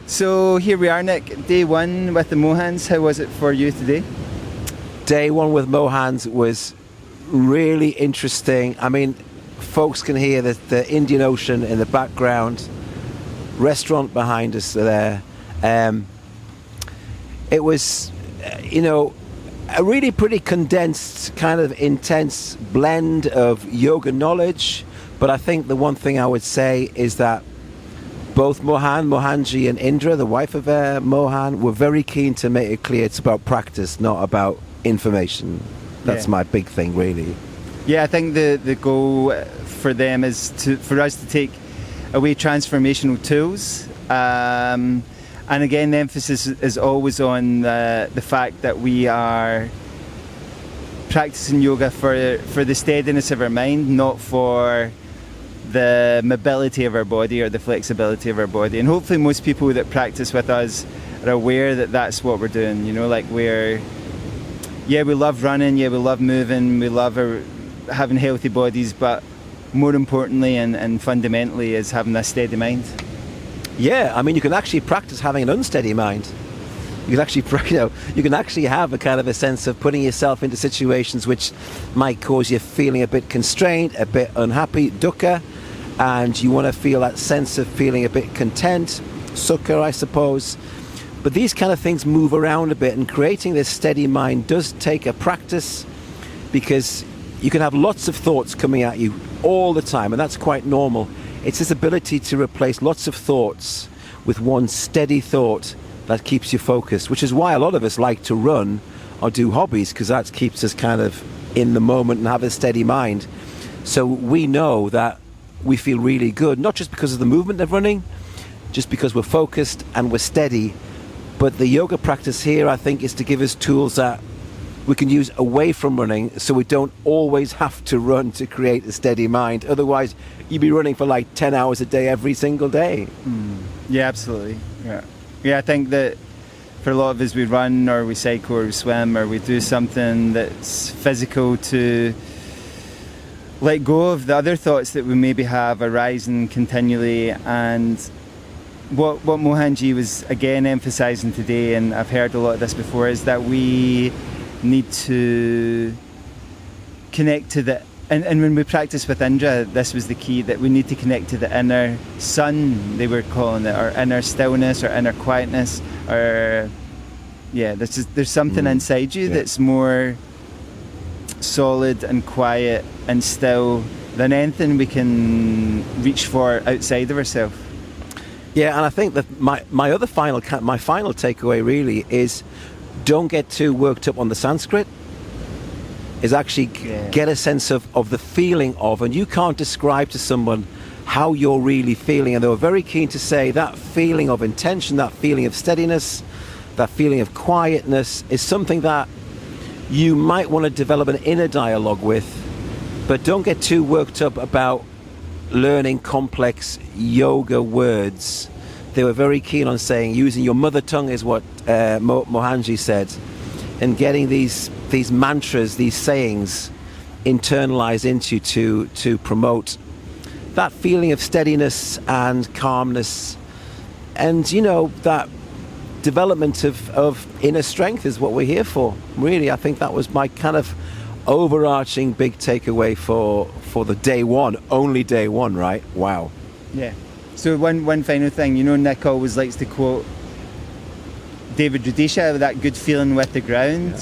So here we are, Nick, day one with the Mohans. How was it for you today? Day one with Mohans was really interesting. I mean, folks can hear the Indian Ocean in the background, restaurant behind us there. It was, a really pretty condensed, kind of intense blend of yoga knowledge. But I think the one thing I would say is that both Mohanji and Indra, the wife of Mohan, were very keen to make it clear it's about practice, not about information. That's my big thing, really. Yeah, I think the goal for them is for us to take away transformational tools. And again, the emphasis is always on the fact that we are practicing yoga for the steadiness of our mind, not for the mobility of our body or the flexibility of our body. And hopefully most people that practice with us are aware that that's what we're doing. We love running, we love moving, we love having healthy bodies, but more importantly and fundamentally is having a steady mind. Yeah, I mean, you can actually practice having an unsteady mind. You can actually, you can actually have a kind of a sense of putting yourself into situations which might cause you feeling a bit constrained, a bit unhappy, dukkha, and you want to feel that sense of feeling a bit content, sukha, I suppose. But these kind of things move around a bit, and creating this steady mind does take a practice, because you can have lots of thoughts coming at you all the time, and that's quite normal. It's this ability to replace lots of thoughts with one steady thought that keeps you focused, which is why a lot of us like to run or do hobbies, because that keeps us kind of in the moment and have a steady mind. So we know that we feel really good, not just because of the movement of running, just because we're focused and we're steady. But the yoga practice here, I think, is to give us tools that we can use away from running, so we don't always have to run to create a steady mind. Otherwise, you'd be running for like 10 hours a day every single day. Yeah, absolutely. Yeah, I think that for a lot of us, we run or we cycle or we swim or we do something that's physical to let go of the other thoughts that we maybe have arising continually. And what Mohanji was again emphasising today, and I've heard a lot of this before, is that we need to connect to the, and when we practice with Indra, this was the key, that we need to connect to the inner sun, they were calling it, or inner stillness or inner quietness, or there's something inside you that's more solid and quiet and still than anything we can reach for outside of ourselves. Yeah, and I think that my final takeaway really is, don't get too worked up on the Sanskrit. Is actually get a sense of the feeling of, and you can't describe to someone how you're really feeling. And they were very keen to say that feeling of intention, that feeling of steadiness, that feeling of quietness is something that you might want to develop an inner dialogue with, but don't get too worked up about learning complex yoga words. They were very keen on saying using your mother tongue is what Mohanji said, and getting these mantras, these sayings internalized into to promote that feeling of steadiness and calmness, and that development of inner strength is what we're here for. Really, I think that was my kind of overarching big takeaway for the day one, only day one, right? Wow. Yeah. So one final thing, Nick always likes to quote David Rudisha, that good feeling with the ground,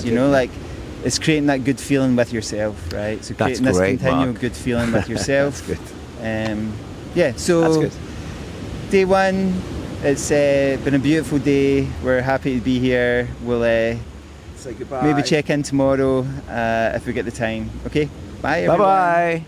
it's creating that good feeling with yourself, right? So creating this continual good feeling with yourself. That's good. So that's good. Day one, it's been a beautiful day. We're happy to be here. We'll say goodbye. Maybe check in tomorrow if we get the time. Okay, bye everyone. Bye-bye.